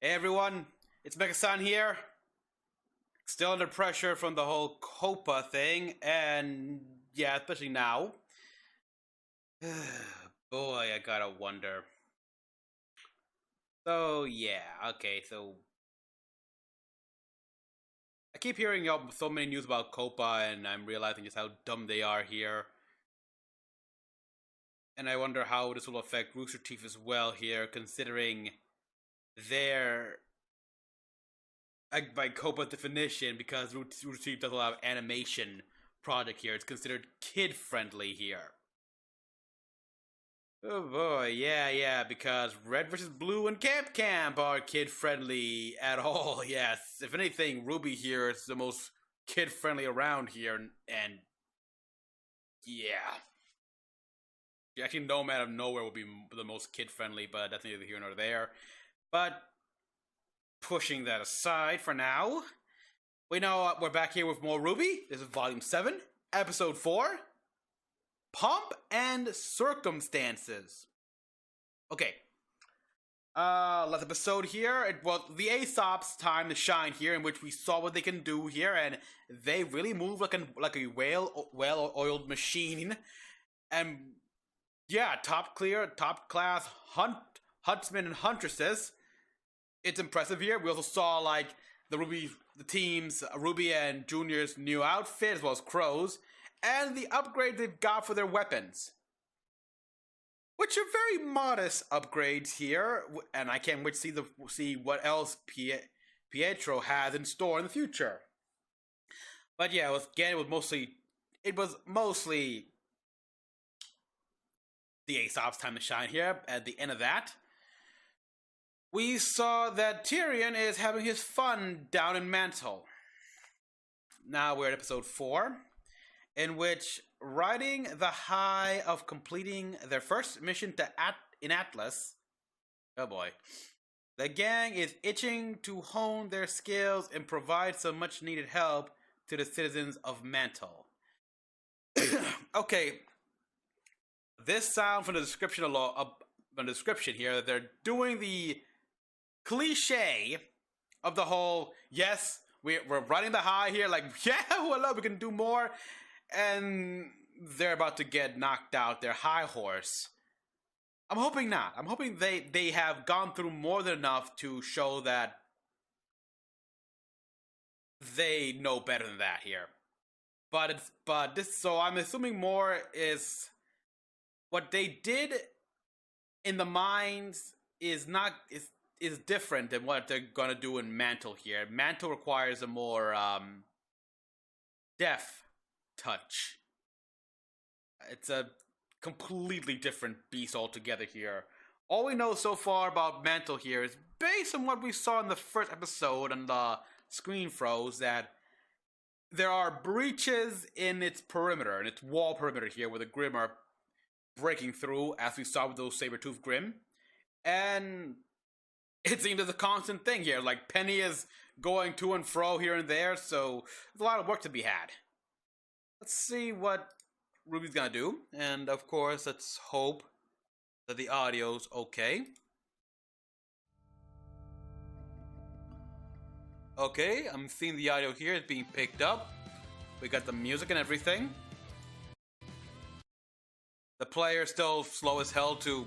Hey everyone, it's Mecha-san here. Still under pressure from the whole Coppa thing, and yeah, especially now. Boy, I gotta wonder. So yeah, okay, so I keep hearing so many news about Coppa, and I'm realizing just how dumb they are here. And I wonder how this will affect Rooster Teeth as well here, considering their by Coppa's definition, because Rooster Teeth does a lot of animation project here, it's considered kid-friendly here. Oh boy, yeah, because Red vs. Blue and Camp are kid-friendly at all, yes. If anything, RWBY here is the most kid-friendly around here, and yeah. Actually, No Man of Nowhere will be the most kid-friendly, but that's neither here nor there. But pushing that aside for now, we know we're back here with more RWBY. This is Volume 7, Episode 4, Pomp and Circumstances. Okay. Last episode here, it was the Aesop's time to shine here, in which we saw what they can do here, and they really move like a well-oiled machine. And yeah, top class Huntsman and Huntresses. It's impressive here. We also saw like the team's RWBY and Junior's new outfit, as well as Crow's, and the upgrade they've got for their weapons, which are very modest upgrades here. And I can't wait to see what else Pietro has in store in the future. But yeah, it was mostly the Aesop's time to shine here. At the end of that, we saw that Tyrion is having his fun down in Mantle. Now we're at episode 4, in which, riding the high of completing their first mission in Atlas, oh boy, the gang is itching to hone their skills and provide some much needed help to the citizens of Mantle. Okay. This sound from the description here, that they're doing the cliche of the whole, yes, we're riding the high here, like, yeah, well, we can do more, and they're about to get knocked out their high horse. I'm hoping not. I'm hoping they have gone through more than enough to show that they know better than that here. So I'm assuming more is what they did in the mines is different than what they're gonna do in Mantle here. Mantle requires a more deft touch. It's a completely different beast altogether here. All we know so far about Mantle here is based on what we saw in the first episode and the screen froze, that there are breaches in its perimeter, in its wall perimeter here, where the Grimm are breaking through, as we saw with those saber-toothed Grimm. And it seems as a constant thing here. Like, Penny is going to and fro here and there, so there's a lot of work to be had. Let's see what RWBY's gonna do. And of course, let's hope that the audio's okay. Okay, I'm seeing the audio here. It's being picked up. We got the music and everything. The player's still slow as hell to...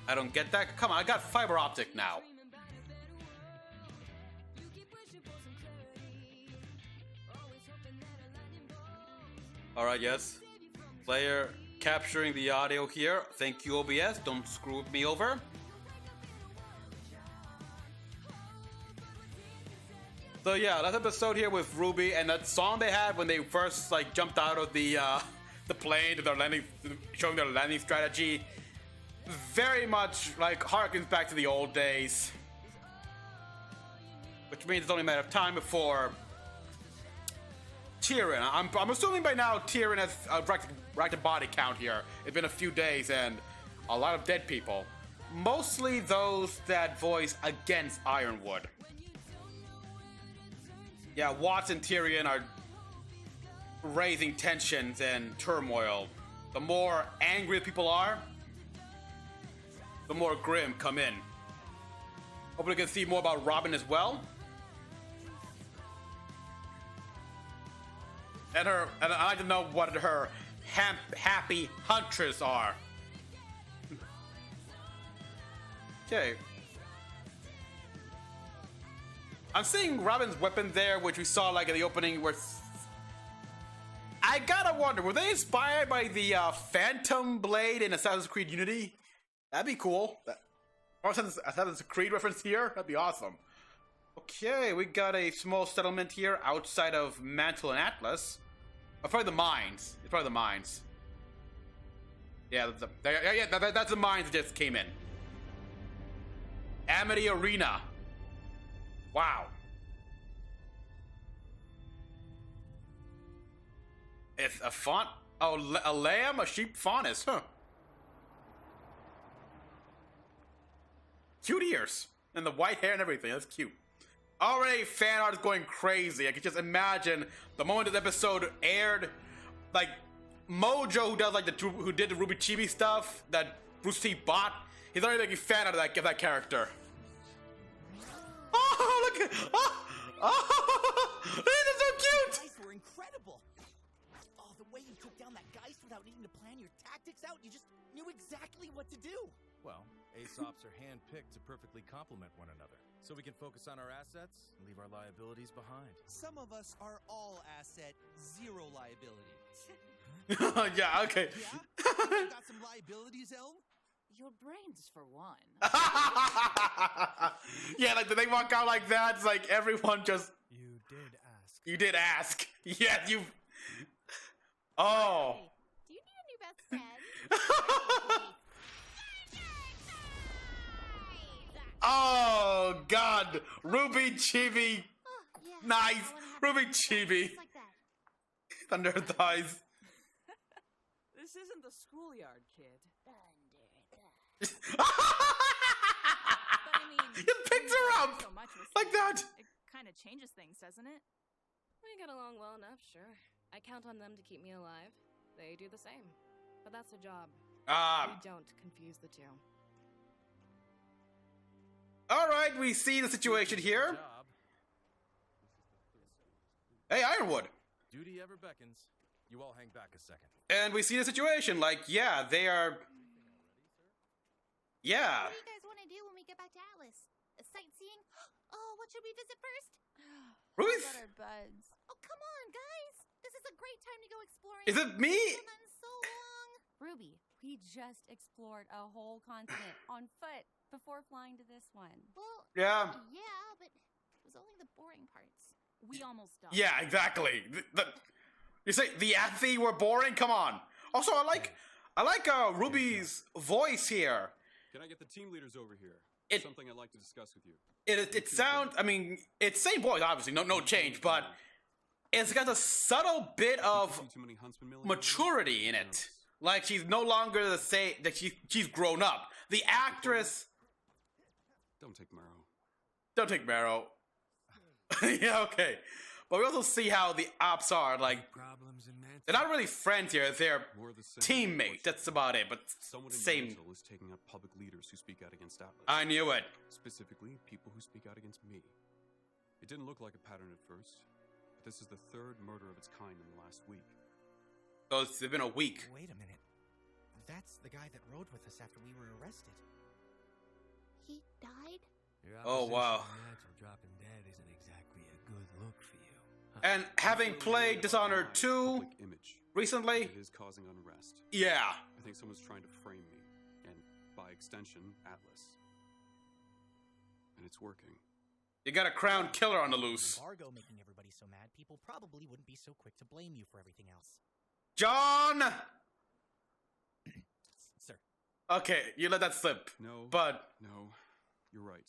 I don't get that. Come on, I got fiber optic now. Alright, yes. Player capturing the audio here. Thank you, OBS. Don't screw me over. So yeah, that episode here with RWBY, and that song they had when they first like jumped out of the plane to their landing, showing their landing strategy, very much like harkens back to the old days. Which means it's only a matter of time before Tyrion. I'm assuming by now Tyrion has racked a body count here. It's been a few days and a lot of dead people. Mostly those that voice against Ironwood. Yeah, Watts and Tyrion are raising tensions and turmoil. The more angry people are, the more Grimm come in. Hopefully we can see more about Robin as well. And I'd like to know what her happy huntress are. Okay. I'm seeing Robin's weapon there, which we saw like in the opening where... I gotta wonder, were they inspired by the Phantom Blade in Assassin's Creed Unity? That'd be cool. Assassin's Creed reference here? That'd be awesome. Okay, we got a small settlement here outside of Mantle and Atlas. Oh, probably the mines. It's probably the mines. Yeah, that's the mines that just came in. Amity Arena. Wow. It's a a lamb, a sheep, Faunus, huh? Cute ears. And the white hair and everything, that's cute. Already fan art is going crazy. I can just imagine the moment this episode aired, like Mojo, who does like who did the RWBY Chibi stuff that Bruce T bought, he's already making fan art of that character. Oh, look! Oh, these are so cute! Guys were incredible. Oh, the way you took down that Geist without needing to plan your tactics out, you just knew exactly what to do. Well, Aesops are handpicked to perfectly complement one another, so we can focus on our assets and leave our liabilities behind. Some of us are all asset, zero liability. Yeah, okay. Yeah? You got some liabilities, Elm? Your brains, for one. Yeah, like, did they walk out like that? It's like everyone just... You did ask. You did ask. Yeah, you... Oh. Hey, do you need a new best friend? Oh, God. RWBY Chibi. Oh, yeah. Nice. RWBY Chibi. Just like that. Thunder thighs. This isn't the schoolyard, kid. Thunder thighs. But I mean, You picked her up so much with like that. It kind of changes things, doesn't it? We get along well enough, sure. I count on them to keep me alive. They do the same. But that's a job. We don't confuse the two. Alright, we see the situation here. Job. Hey, Ironwood. Duty ever beckons. You all hang back a second. And we see the situation. Like, yeah, they are... Yeah. What do you guys want to do when we get back to Atlas? Sightseeing? Oh, what should we visit first? Ruth? Got our buds. Oh, come on, guys. This is a great time to go exploring. Is it me? It's been so long. Ruby, we just explored a whole continent on foot before flying to this one. Well, Yeah. yeah, but it was only the boring parts. We almost done. Yeah, exactly. You say the Athi were boring? Come on. Also, I like Ruby's voice here. Can I get the team leaders over here? It- Something I'd like to discuss with you. It sounds. I mean, it's same voice, obviously, no change, but it's got a subtle bit of Too many Huntsman million maturity in it. Like she's no longer the same. That she's grown up. The actress. Don't take Marrow. Don't take Marrow. Yeah, okay. But we also see how the ops are. Like, Problems in Mantle. they're not really friends here. They're More of the same. teammates. That's about it. But Someone in same. Mantle is taking up public leaders who speak out against Atlas. I knew it. Specifically, people who speak out against me. It didn't look like a pattern at first, but this is the third murder of its kind in the last week. So it's been a week. Wait a minute. That's the guy that rode with us after we were arrested. He died? Your Oh, opposition wow. to Mantle dropping dead isn't exactly a good look for you. And having played Dishonored 2 Public image. recently, It is causing unrest. yeah. I think someone's trying to frame me, and by extension, Atlas. And it's working. You got a crown killer on the loose. Embargo making everybody so mad, people probably wouldn't be so quick to blame you for everything else. John! Sir. Okay, you let that slip. No. But, No, you're right.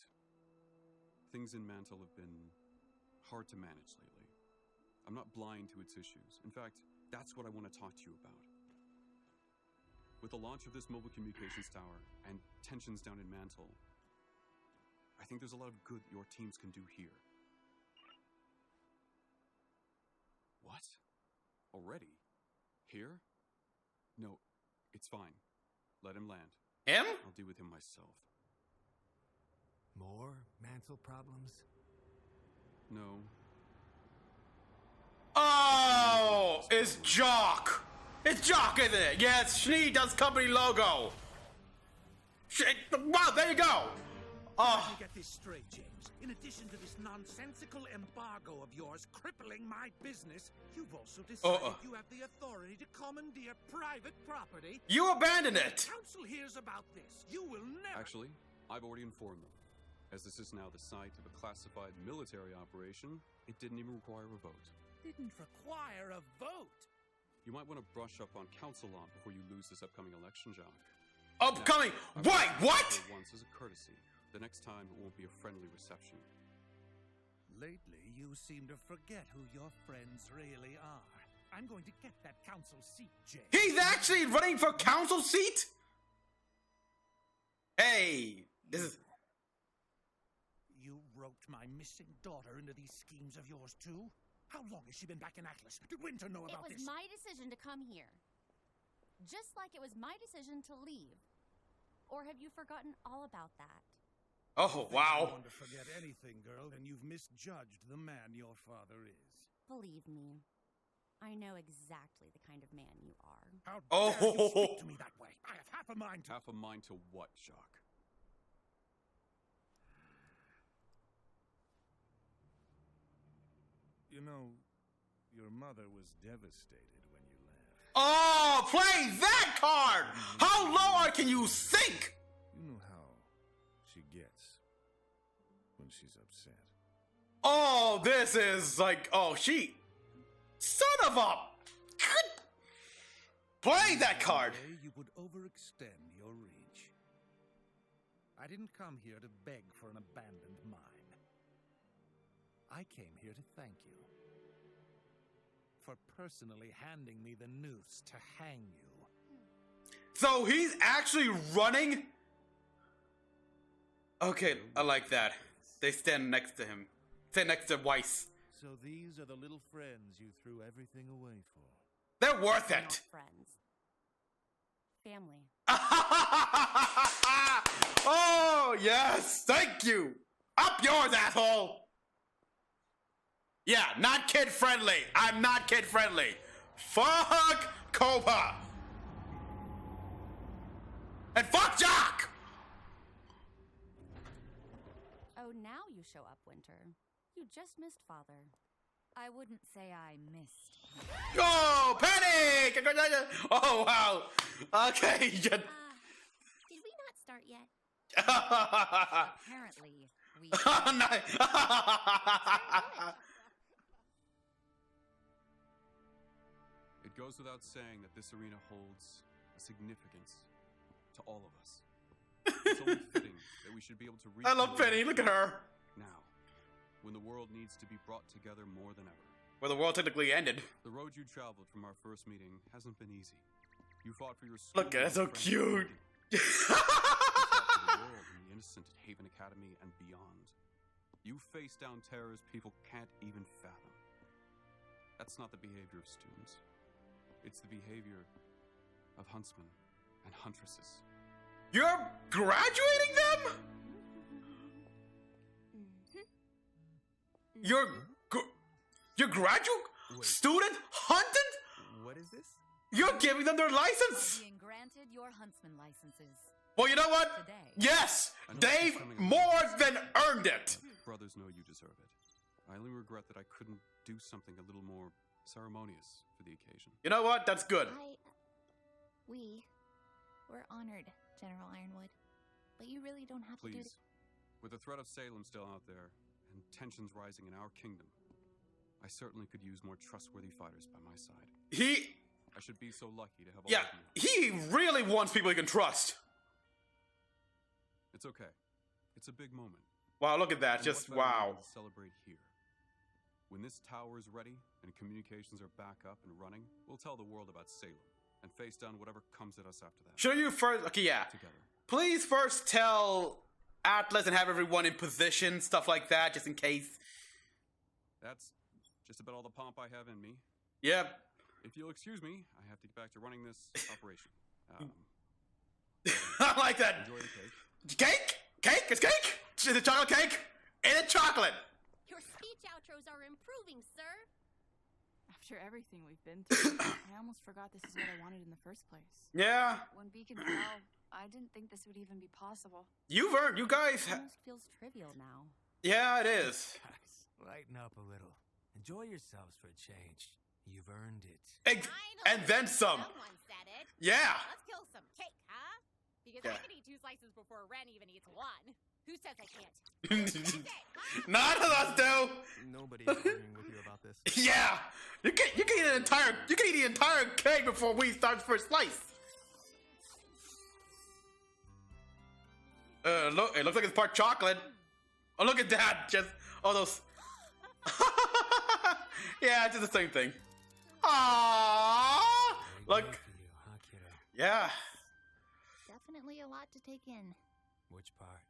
Things in Mantle have been hard to manage lately. I'm not blind to its issues. In fact, that's what I want to talk to you about. With the launch of this mobile communications tower and tensions down in Mantle, I think there's a lot of good your teams can do here. What? Already? Here? No, it's fine. Let him land. him? I'll deal with him myself. More Mantle problems? No. Oh, it's Jacques. It's Jacques, isn't it? Yes, Schneid's company logo. Shit, wow, there you go. Let me get this straight, James. In addition to this nonsensical embargo of yours crippling my business, you've also decided you have the authority to commandeer private property. You abandoned it. The council hears about this. You will never... Actually, I've already informed them. As this is now the site of a classified military operation, it didn't even require a vote. Didn't require a vote. You might want to brush up on council law before you lose this upcoming election, Jacques. Upcoming? Wait, what? Once as a courtesy. The next time it won't be a friendly reception. Lately, you seem to forget who your friends really are. I'm going to get that council seat, James. He's actually running for council seat? Hey, this is... You roped my missing daughter into these schemes of yours, too? How long has she been back in Atlas? Did Winter know about this? It was my decision to come here. Just like it was my decision to leave. Or have you forgotten all about that? Oh, wow. I don't want to forget anything, girl, and you've misjudged the man your father is. Believe me, I know exactly the kind of man you are. How dare you speak to me that way? I have half a mind to... Half a mind to what, Jacques? You know, your mother was devastated when you left. Oh, play that card! How low can you sink? You know how she gets when she's upset. Oh, this is like, oh, she... Son of a... Play that card! You would overextend your reach. I didn't come here to beg for an abandoned mine. I came here to thank you for personally handing me the noose to hang you. So he's actually running? Okay, I like that. They stand next to him. Stand next to Weiss. So these are the little friends you threw everything away for. They're worth They're it. not friends. Family. Oh, yes. Thank you. Up yours, asshole. Yeah, not kid-friendly. I'm not kid-friendly. Fuck Coppa. And fuck Jacques. Oh, now you show up, Winter. You just missed Father. I wouldn't say I missed. Oh, Penny! Congratulations! Oh, wow. Okay. Did we not start yet? Apparently, we... Nice. It goes without saying that this arena holds a significance to all of us. It's only fitting that we should be able to reach... I love Penny. Look at her. Now, when the world needs to be brought together more than ever. Where the world technically ended. The road you traveled from our first meeting hasn't been easy. You fought for your school. Look at it, so cute. You fought for the world and the innocent at Haven Academy and beyond. You faced down terrors people can't even fathom. That's not the behavior of students. It's the behavior of huntsmen and huntresses. You're graduating them? You're graduate student hunted? What is this? You're giving them their license. Being granted your huntsman licenses. Well, you know what? Today. Yes, they've more than earned it. Brothers know you deserve it. I only regret that I couldn't do something a little more ceremonious for the occasion. You know what? That's good. We're honored, General Ironwood. But you really don't have to do Please, with the threat of Salem still out there, and tensions rising in our kingdom, I certainly could use more trustworthy fighters by my side. I should be so lucky to have all of you. He really wants people he can trust. It's okay. It's a big moment. Wow, look at that. And Just what better way wow. to celebrate here. When this tower is ready and communications are back up and running, we'll tell the world about Salem and face down whatever comes at us after that. Should you first? Okay, yeah. Together. Please first tell Atlas and have everyone in position, stuff like that, just in case. That's just about all the pomp I have in me. Yep. If you'll excuse me, I have to get back to running this operation. I like that. Enjoy the cake. Cake? Cake? It's cake? Is it chocolate cake? Is it chocolate? Your speech outros are improving, sir. After everything we've been through, I almost forgot this is what I wanted in the first place. Yeah. When Beacon fell, I didn't think this would even be possible. You guys. It almost feels trivial now. Yeah, it is. Lighten up a little. Enjoy yourselves for a change. You've earned it. And then some. Someone said it. Yeah. Let's kill some cake, huh? Because I can eat 2 slices before Ren even eats 1. Who says I can't? Who says it, huh? None of us do. Nobody's arguing with you about this. Yeah. You can eat the entire cake before we start the first slice. Look, it looks like it's part chocolate. Oh, look at that. Just all those. Yeah, it's just the same thing. Aww. Look. Yeah. Definitely a lot to take in. Which part?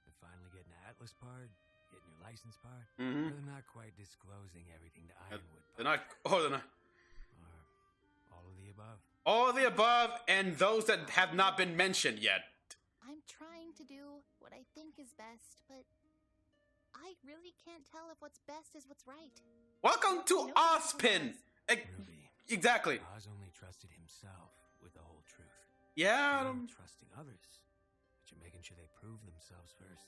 The finally getting the Atlas part? Getting your license part? Mm-hmm. Or they're not quite disclosing everything to Ironwood part? They're not. Oh, they're not. Or all of the above? All of the above and those that have not been mentioned yet. I'm trying to do what I think is best, but I really can't tell if what's best is what's right. Welcome to Ozpin. RWBY. Exactly. Oz only trusted himself with the whole truth. Yeah. You're only trusting others, but you're making sure they prove themselves first.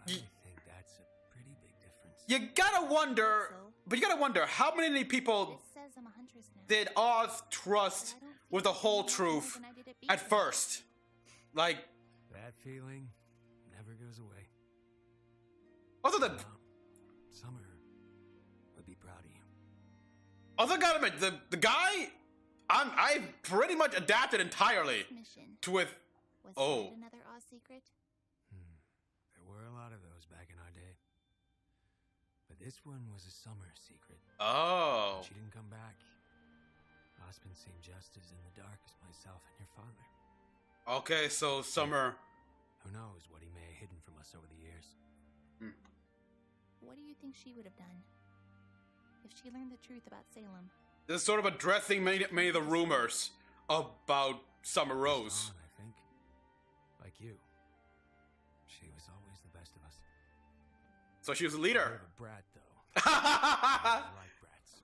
I think that's a pretty big difference. You gotta wonder, but you gotta wonder how many people This says I'm a huntress now. did Oz trust with the whole truth at first? Like, That feeling never goes away. also the Summer would be proud of you. other gotta admit, the guy, I pretty much adapted entirely Mission. to with. Was Oh. that another Oz secret? There were a lot of those back in our day. But this one was a summer secret. Oh. She didn't come back. Ozpin seemed just as in the dark as myself and your father. Okay, so Summer. Who knows what he may have hidden from us over the years. What do you think she would have done if she learned the truth about Salem? This is sort of addressing many of the rumors about Summer Rose. Dawn, I think. Like you. She was always the best of us. So she was a Bit leader. of a brat, though. I like brats.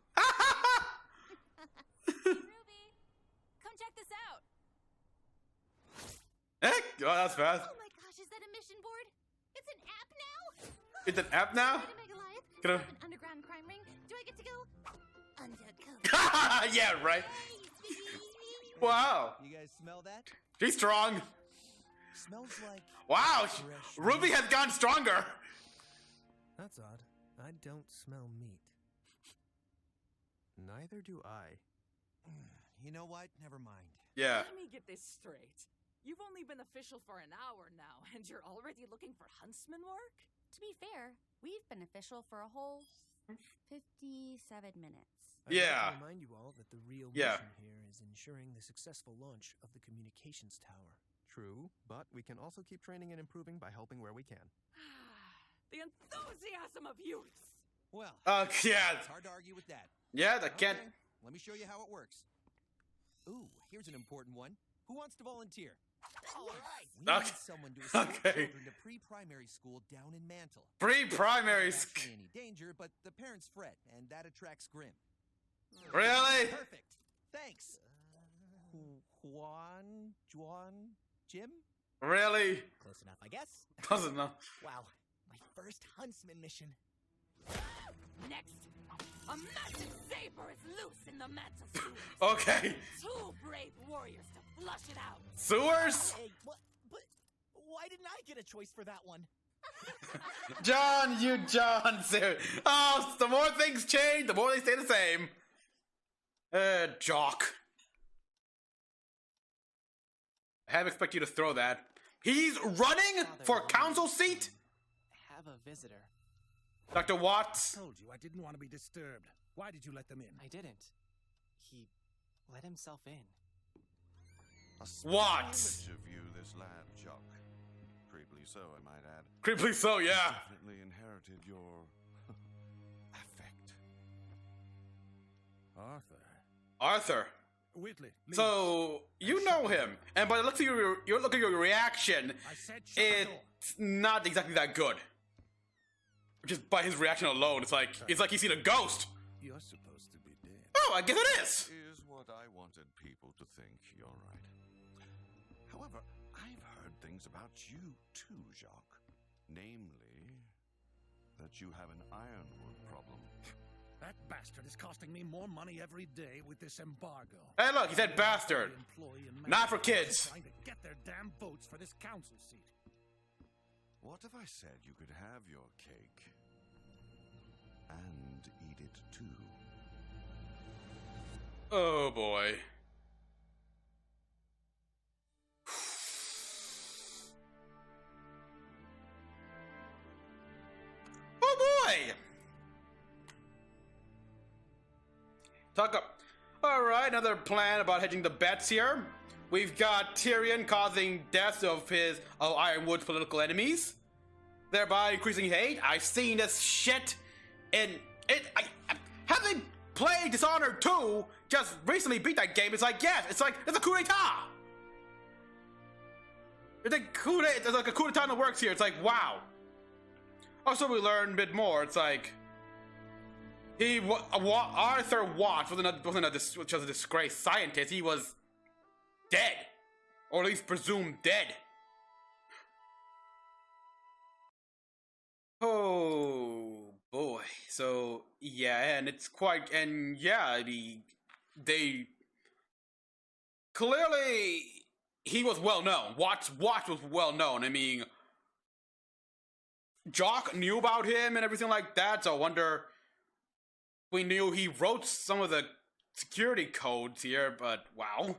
Ruby, come check this out. Heck, oh, that's fast. Oh my gosh, is that a mission board? It's an app now? It's an app now? Wait a Megaliath. Can I- I have an underground crime ring. Do I get to go undercover? Yeah, right. Wow. You guys smell that? She's strong. Smells like Wow. fresh Ruby meat. has gotten stronger. That's odd. I don't smell meat. Neither do I. You know what? Never mind. Yeah. Let me get this straight. You've only been official for an hour now, and you're already looking for Huntsman work? To be fair, we've been official for a whole 57 minutes. I'd Yeah. like to remind you all that the real Yeah. mission here is ensuring the successful launch of the communications tower. True, but we can also keep training and improving by helping where we can. The enthusiasm of youth! Well, Yeah. it's hard to argue with that. Yeah, that can't. Okay, let me show you how it works. Ooh, here's an important one. Who wants to volunteer? All right. We Okay. need someone to escort Okay. children to pre-primary school down in Mantle. Pre-primary Not school. actually any danger, but the parents fret, and that attracts Grim. Really? Perfect. Thanks. Juan, Jim? Really? Close enough, I guess. Doesn't know. Wow, my first Huntsman mission. Next, a massive saber is loose in the Mantle sewers. Okay. 2 brave warriors to flush it out. Sewers? Hey, what? But why didn't I get a choice for that one? John, John. Oh, the more things change, the more they stay the same. Jacques. I hadn't expected you to throw that. He's running for council seat? Have a visitor. Dr. Watts? I told you I didn't want to be disturbed. Why did you let them in? I didn't. He let himself in. What? Image of you, this lad, Jacques. Creepily so, I might add. Creepily so, yeah. Definitely inherited your affect. Arthur. Whitley. Leave. So you know him, and by the look of your reaction, I said shut the door. it's not exactly that good. Just by his reaction alone, it's like he's seen a ghost. You're supposed to be dead. Oh, I guess it is. Is what I wanted people to think. You're right. However, I've heard things about you too, Jacques. Namely, that you have an Ironwood problem. That bastard is costing me more money every day with this embargo. Hey, look, he said bastard. Not for kids. Trying to get their damn votes for this council seat. What if I said you could have your cake and eat it too? Oh boy. Oh boy. Talk up. All right, another plan about hedging the bets here. We've got Tyrion causing deaths of Ironwood's political enemies, thereby increasing hate. I've seen this shit in it. Have they played Dishonored 2? Just recently beat that game. It's like, yes, it's a coup d'etat. It's like a coup d'etat in the works here. It's like, wow. Also, we learn a bit more. It's like Arthur Watts wasn't just a disgraced scientist. He was dead, or at least presumed dead. Oh boy. So yeah, and it's quite, and yeah, they clearly, he was well known. Watts was well known. I mean, Jacques knew about him and everything like that. So I wonder, we knew he wrote some of the security codes here, but wow.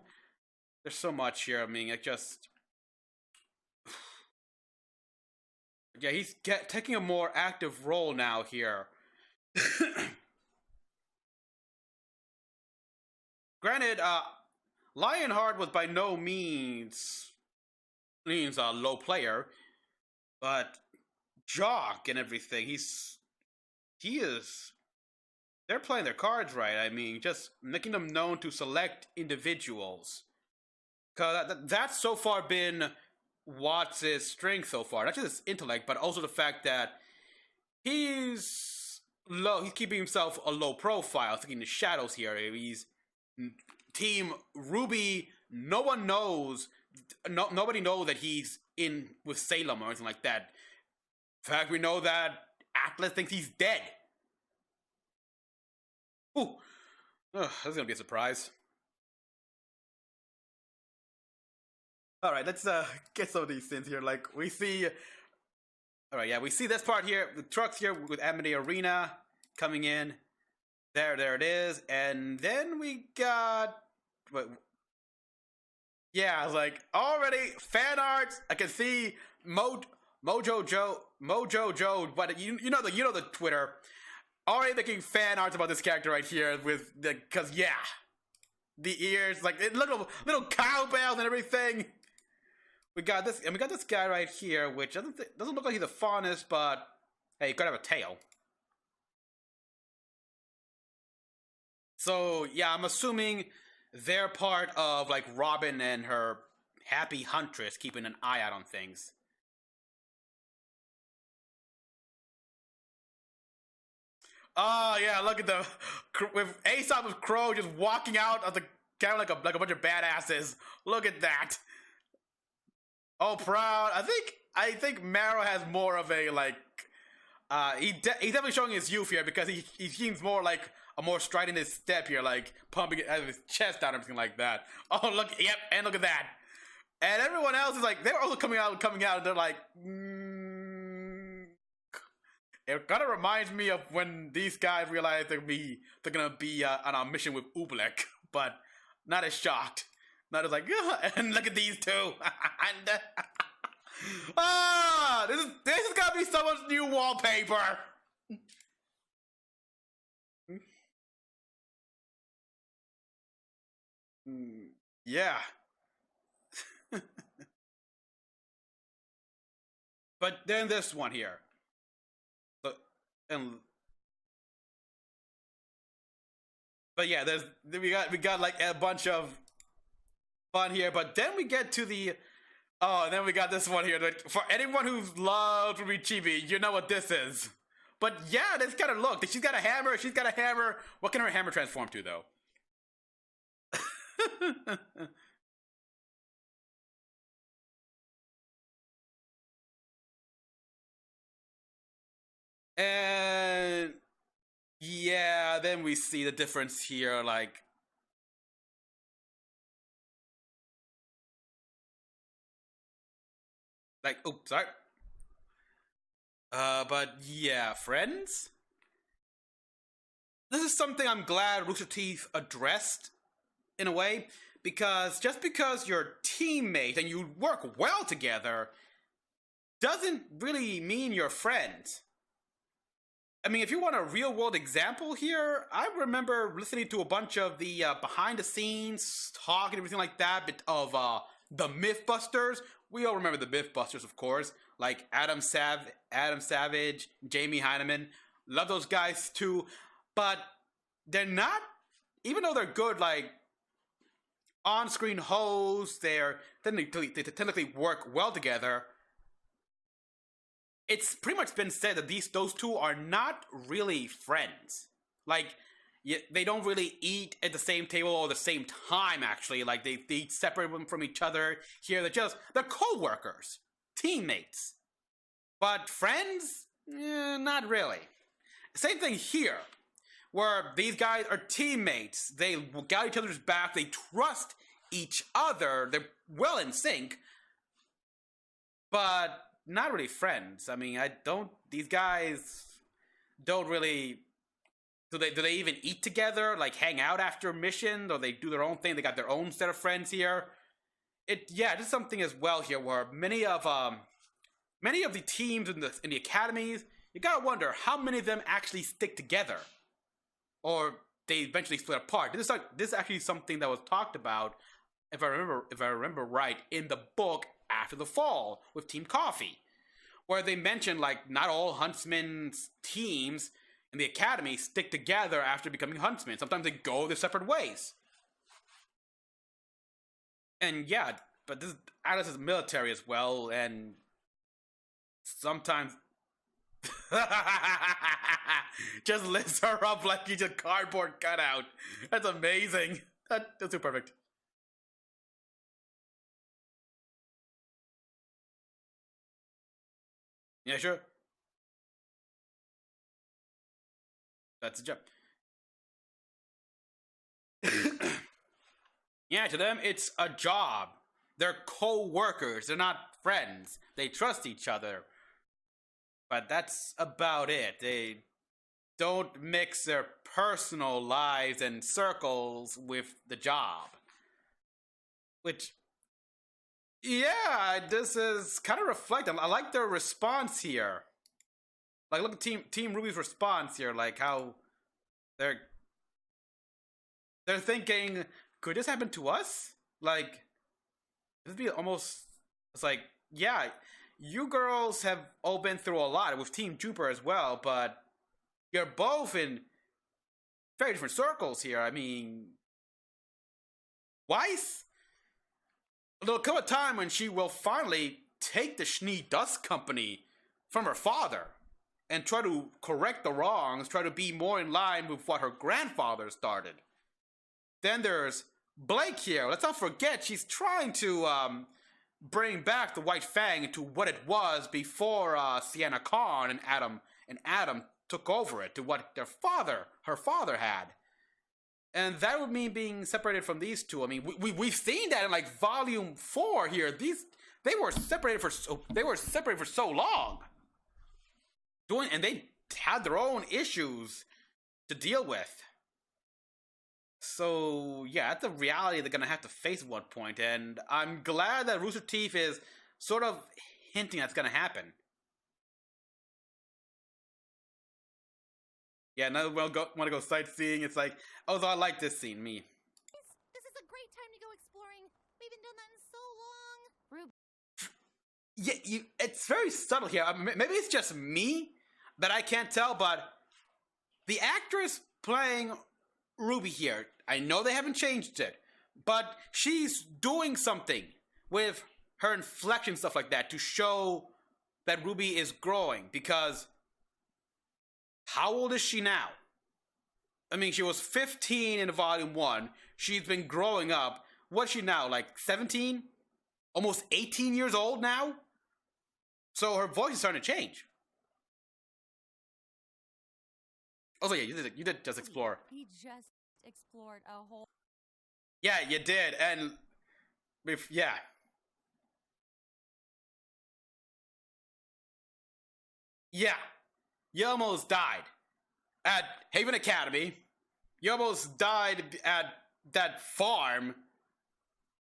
There's so much here. I mean, it just... Yeah, he's taking a more active role now here. Granted, Lionheart was by no means a low player, but Jacques and everything, they're playing their cards right. I mean, just making them known to select individuals. Because that's so far been Watts' strength so far. Not just his intellect, but also the fact that he's keeping himself a low profile, thinking the shadows here. He's Team RWBY. No one knows. Nobody knows that he's in with Salem or anything like that. In fact, we know that Atlas thinks he's dead. Ooh, that's gonna be a surprise. All right, let's get some of these things here. Like, we see... All right, yeah, we see this part here. The trucks here with Amity Arena coming in. There it is. And then we got... Yeah, like, already fan arts. I can see Mojo Joe, but you know the Twitter. Already making fan arts about this character right here with the... Because, yeah. The ears, like, little cowbells and everything. We got this, and we got this guy right here, which doesn't look like he's a Faunus, but hey, he could have a tail. So yeah, I'm assuming they're part of like Robin and her happy huntress, keeping an eye out on things. Oh yeah, look at with Aesop with Crow just walking out of the camera like a bunch of badasses. Look at that. Oh, proud. I think Marrow has more of a, like, he's definitely showing his youth here because he seems more like a more stride in his step here, like pumping it out of his chest out and everything like that. Oh, look, yep, and look at that. And everyone else is like, they're also coming out, and they're like, It kind of reminds me of when these guys realize they're gonna be on a mission with Oobleck, but not as shocked. Not as like, and look at these two. And this is gonna be someone's new wallpaper. Yeah. But then this one here. But yeah, we got like a bunch of fun here, but then we get to the Oh, and then we got this one here. For anyone who's loved RWBY Chibi, you know what this is. But yeah, this kind of look. She's got a hammer. She's got a hammer. What can her hammer transform to, though? And yeah, then we see the difference here, like oops, sorry. But yeah, friends. This is something I'm glad Rooster Teeth addressed in a way, because just because you're teammates and you work well together doesn't really mean you're friends. I mean, if you want a real-world example here, I remember listening to a bunch of the behind-the-scenes talk and everything like that of the Mythbusters. We all remember the Mythbusters, of course, like Adam Savage, Jamie Heineman. Love those guys too, but they're not, even though they're good, like on-screen hosts, they technically work well together. It's pretty much been said that those two are not really friends. Like, they don't really eat at the same table or the same time, actually. Like, they eat separate from each other. Here, they're co-workers, teammates. But friends? Not really. Same thing here, where these guys are teammates. They got each other's back. They trust each other. They're well in sync. But not really friends. I mean, these guys don't really, do they even eat together, like hang out after a mission, or they do their own thing? They got their own set of friends here. There's something as well here where many of the teams in the academies, you gotta wonder how many of them actually stick together, or they eventually split apart. This is actually something that was talked about, if I remember right, in the book After the Fall with Team Coffee, where they mentioned like not all Huntsman's teams in the academy stick together after becoming Huntsmen. Sometimes they go their separate ways. And yeah, but Atlas is military as well, and sometimes just lifts her up like he's a cardboard cutout. That's amazing. That's too perfect. Yeah, sure. That's a job. Yeah, to them, it's a job. They're co-workers. They're not friends. They trust each other. But that's about it. They don't mix their personal lives and circles with the job. Which, yeah, this is kind of reflective. I like their response here. Like, look at Team RWBY's response here. Like, how they're thinking, could this happen to us? Like, this be almost, it's like, yeah, you girls have all been through a lot with Team Jupiter as well, but you're both in very different circles here. I mean, Weiss, there'll come a time when she will finally take the Schnee Dust Company from her father and try to correct the wrongs, try to be more in line with what her grandfather started. Then there's Blake here. Let's not forget, she's trying to bring back the White Fang to what it was before Sienna Khan and Adam took over it, to what her father had. And that would mean being separated from these two. I mean, we've seen that in like Volume 4 here. They were separated for so long. And they had their own issues to deal with. So, yeah, that's a reality they're going to have to face at one point. And I'm glad that Rooster Teeth is sort of hinting that's going to happen. Yeah, now we want to go sightseeing. It's like, although I like this scene, me. This is a great time to go exploring. We haven't done that in so long. Yeah, it's very subtle here. Maybe it's just me that I can't tell, but the actress playing RWBY here, I know they haven't changed it, but she's doing something with her inflection, stuff like that, to show that RWBY is growing. Because how old is she now? I mean, she was 15 in Volume 1. She's been growing up. What's she now, like 17? Almost 18 years old now? So her voice is starting to change. Also, yeah, you did just explore. He just explored a whole... Yeah, you did, and... yeah. Yeah. You almost died. At Haven Academy. You almost died at that farm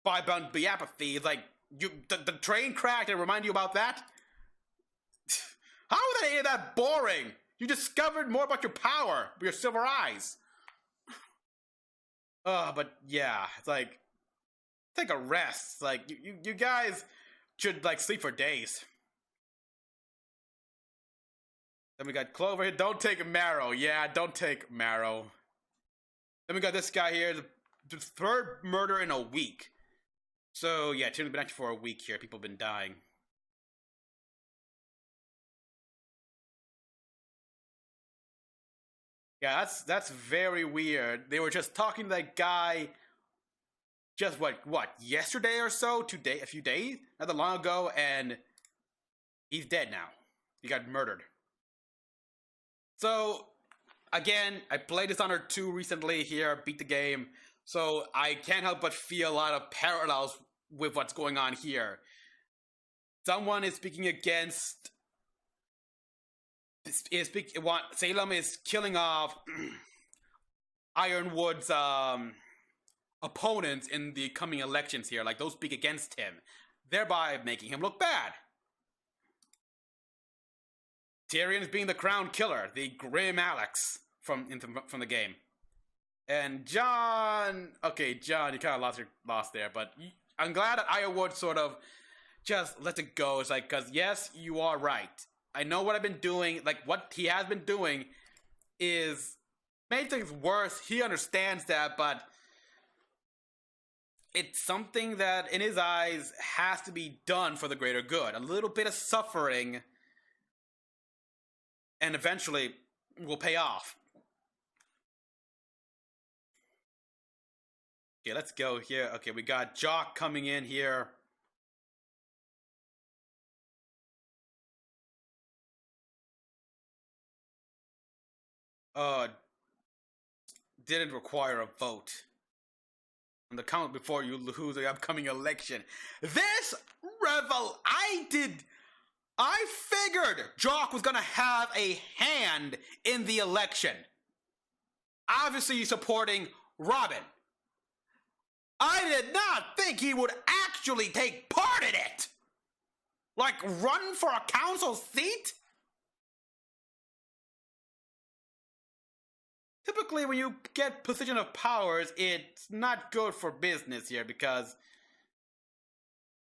by apathy. It's like, the train cracked and remind you about that? How is that any of that boring? You discovered more about your power with your silver eyes. But yeah, it's like, take a rest. Like, you guys should, like, sleep for days. Then we got Clover here. Don't take Marrow. Yeah, don't take Marrow. Then we got this guy here. The third murder in a week. So, yeah, it's only been active for a week here. People have been dying. Yeah, that's very weird. They were just talking to that guy just what, yesterday or so? A few days? Not that long ago, and he's dead now. He got murdered. So, again, I played Dishonored 2 recently here, beat the game, so I can't help but feel a lot of parallels with what's going on here. Someone is speaking against... Salem is killing off Ironwood's opponents in the coming elections here. Like, those speak against him, thereby making him look bad. Tyrion's being the crown killer, the grim Alex from the game. And John... Okay, John, you kind of lost there, but I'm glad that Ironwood sort of just let it go. It's like, because yes, you are right. I know what I've been doing, like what he has been doing is made things worse. He understands that, but it's something that in his eyes has to be done for the greater good. A little bit of suffering and eventually will pay off. Okay, let's go here. Okay, we got Jacques coming in here. Didn't require a vote on the count before you lose the upcoming election. This I figured Jacques was gonna have a hand in the election. Obviously supporting Robin. I did not think he would actually take part in it. Like, run for a council seat? Typically, when you get position of powers, it's not good for business here because,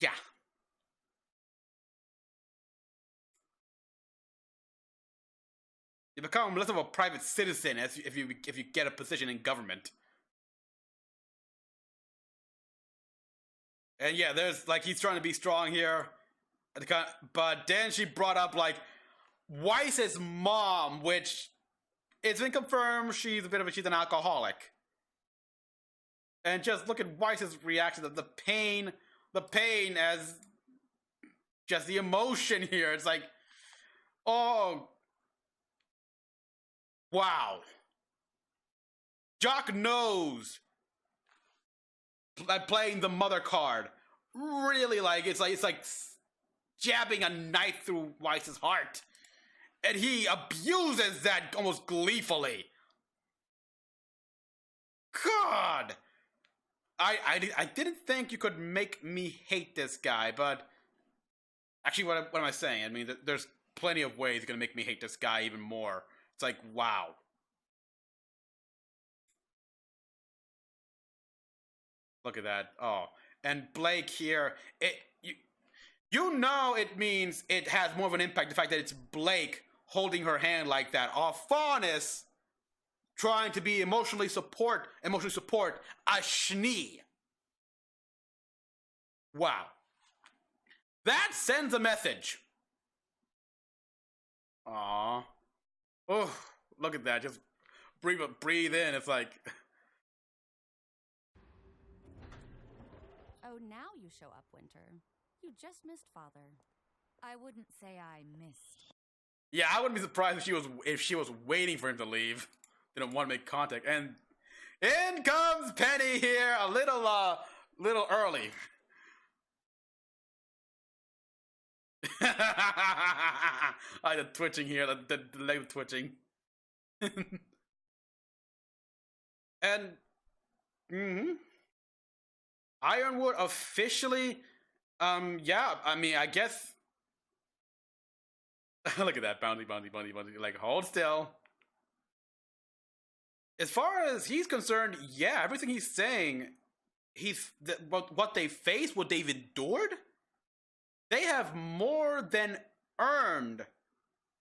yeah. You become less of a private citizen if you get a position in government. And yeah, there's like he's trying to be strong here, but then she brought up like Weiss's mom, which it's been confirmed she's an alcoholic. And just look at Weiss's reaction, the pain as just the emotion here. It's like, oh, wow. Jacques knows that playing the mother card really it's like jabbing a knife through Weiss's heart. And he abuses that almost gleefully. God! I didn't think you could make me hate this guy, but... Actually, what am I saying? I mean, there's plenty of ways you're gonna make me hate this guy even more. It's like, wow. Look at that. Oh. And Blake here, you know it means it has more of an impact, the fact that it's Blake holding her hand like that. Or Faunus trying to be emotionally support a Schnee. Wow. That sends a message. Aww. Oh, look at that. Just breathe in. It's like... Oh, now you show up, Winter. You just missed Father. I wouldn't say I missed. Yeah, I wouldn't be surprised if she was waiting for him to leave. Didn't want to make contact. And in comes Penny here, a little early. I the twitching here, the leg twitching. And Ironwood officially, yeah, I mean, I guess. Look at that, bounty, like, hold still. As far as he's concerned, yeah, everything he's saying, what they faced, what they've endured, they have more than earned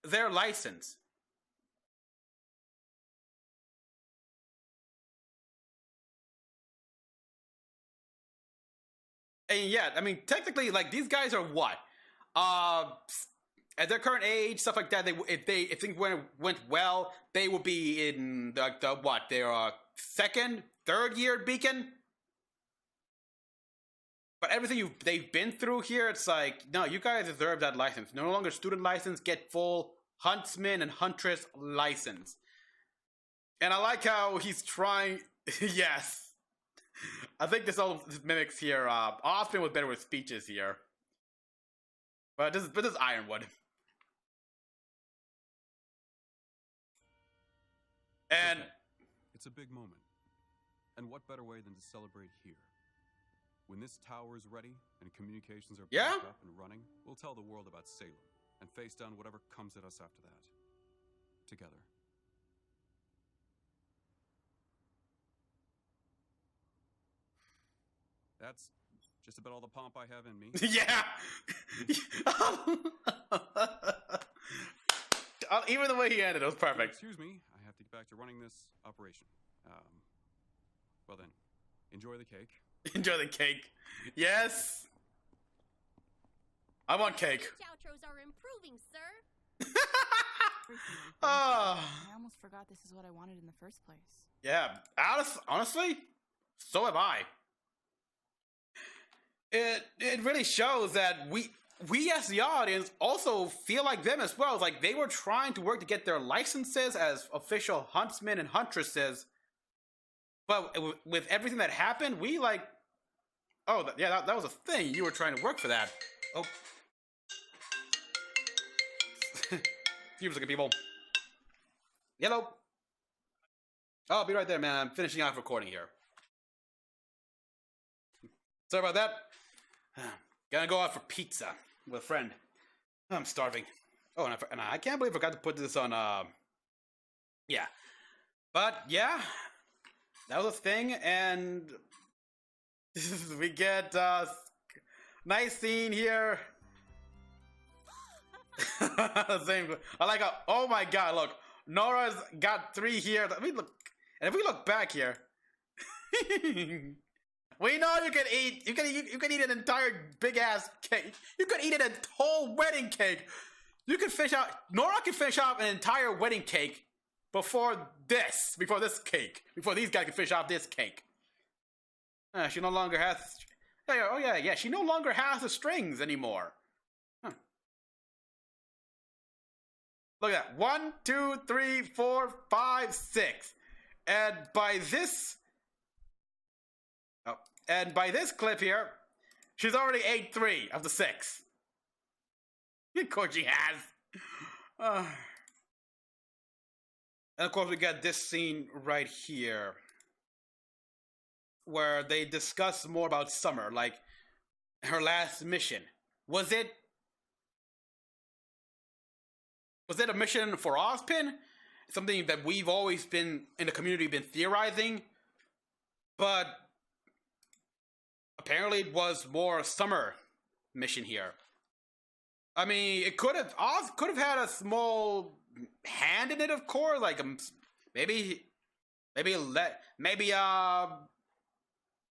their license. And yeah, I mean, technically, like, these guys are what? At their current age, stuff like that, if things went well, they would be in the what? Their second, third year at Beacon. But everything they've been through here, it's like, no, you guys deserve that license. No longer student license, get full Huntsman and Huntress license. And I like how he's trying. Yes, I think this all mimics here. Osman was better with speeches here, but this is Ironwood. And it's a big moment. And what better way than to celebrate here? When this tower is ready and communications are back up and running, we'll tell the world about Salem and face down whatever comes at us after that. Together. That's just about all the pomp I have in me. Yeah! Even the way he ended, it was perfect. Excuse me, I have to get back to running this operation. Well then, enjoy the cake. Enjoy the cake. Yes! I want cake. Outros are improving, sir. I almost forgot this is what I wanted in the first place. Yeah, honestly, so have I. It really shows that we as the audience also feel like them as well. It's like they were trying to work to get their licenses as official huntsmen and huntresses, but with everything that happened, we like, oh yeah, that was a thing. You were trying to work for that. Oh, excuse me, people. Yellow. Oh, I'll be right there, man. I'm finishing off recording here. Sorry about that. Gonna go out for pizza with a friend. I'm starving. Oh, and I can't believe I forgot to put this on, yeah. But, yeah, that was a thing, and we get, nice scene here. Same. I like how, oh my god, look, Nora's got 3 here. Let me look, and if we look back here, we know you can eat. You can eat an entire big ass cake. You could eat a whole wedding cake. You could fish out. Nora can fish out an entire wedding cake before this cake. Before these guys can fish off this cake. She no longer has. Oh yeah. She no longer has the strings anymore. Huh. Look at that. 1, 2, 3, 4, 5, 6, and by this. And by this clip here, she's already ate 3 of the 6. Of course she has. And of course we got this scene right here, where they discuss more about Summer, like her last mission. Was it a mission for Ozpin? Something that we've always been in the community been theorizing, but apparently it was more a Summer mission here. I mean, Oz could have had a small hand in it, of course. Like maybe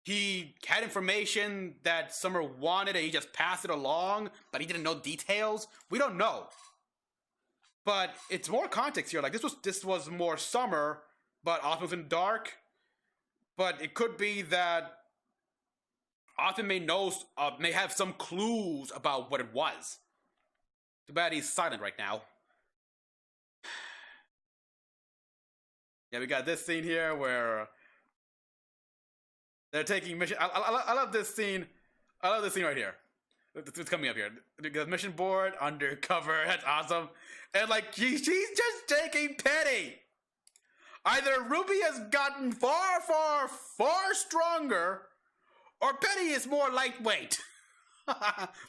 he had information that Summer wanted and he just passed it along, but he didn't know details. We don't know. But it's more context here. Like this was more Summer, but Osmond was in the dark. But it could be that Osmond may have some clues about what it was. Too bad he's silent right now. Yeah, we got this scene here where they're taking mission. I love this scene. I love this scene right here. It's coming up here. The mission board, undercover. That's awesome. And like she's just taking Penny. Either RWBY has gotten far, far, far stronger, or Penny is more lightweight.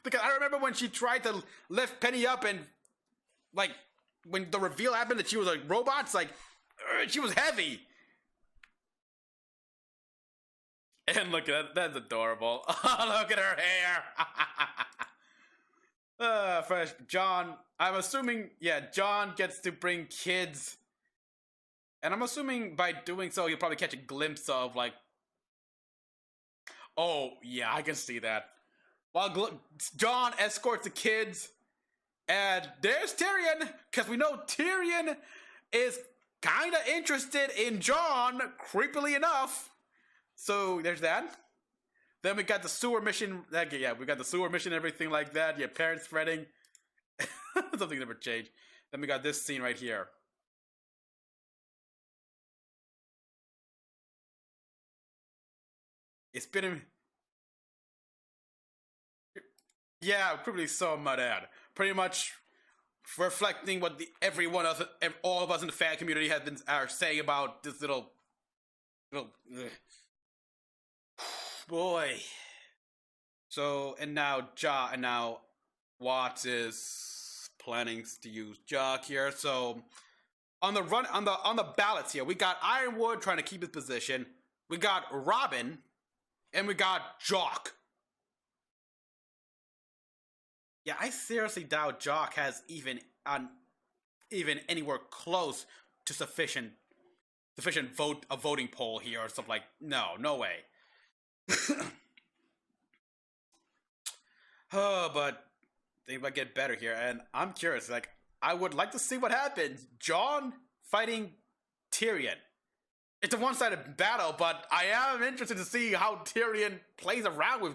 Because I remember when she tried to lift Penny up and like when the reveal happened that she was like robots, like she was heavy. And look at that, that's adorable. Look at her hair. Fresh John, I'm assuming, yeah, John gets to bring kids. And I'm assuming by doing so, you'll probably catch a glimpse of like, oh yeah, I can see that. While John escorts the kids, and there's Tyrion, because we know Tyrion is kind of interested in John, creepily enough. So there's that. Then we got the sewer mission. Yeah, we got the sewer mission, everything like that. Yeah, parents fretting. Something never changed. Then we got this scene right here. It's been yeah, probably so mad at. Pretty much reflecting what all of us in the fan community are saying about this little boy. So and now Watts is planning to use Jacques here. So on the ballots here, we got Ironwood trying to keep his position. We got Robin, and we got Jacques. Yeah, I seriously doubt Jacques has even anywhere close to sufficient voting poll here or something like. No way. Oh, but they might get better here, and I'm curious. Like, I would like to see what happens. Jon fighting Tyrion. It's a one-sided battle, but I am interested to see how Tyrion plays around with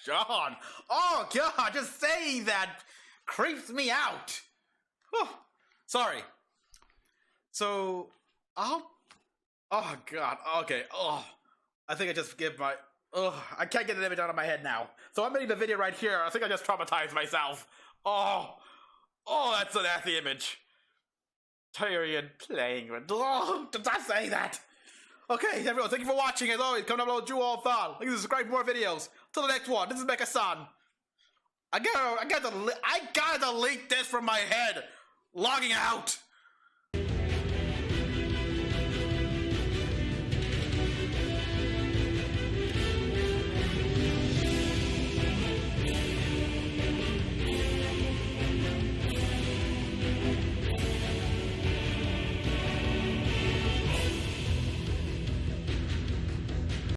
Jon. Oh God, just saying that creeps me out. Whew. Sorry. So, oh God. Okay. Oh, I think I just give my. I can't get an image out of my head now. So I'm ending the video right here. I think I just traumatized myself. Oh, that's a nasty image. Tyrion playing with. Oh, did I say that? Okay, everyone, thank you for watching. As always, comment down below what you all thought. Like and subscribe for more videos. Till the next one, this is Mecha-san. I gotta delete this from my head. Logging out.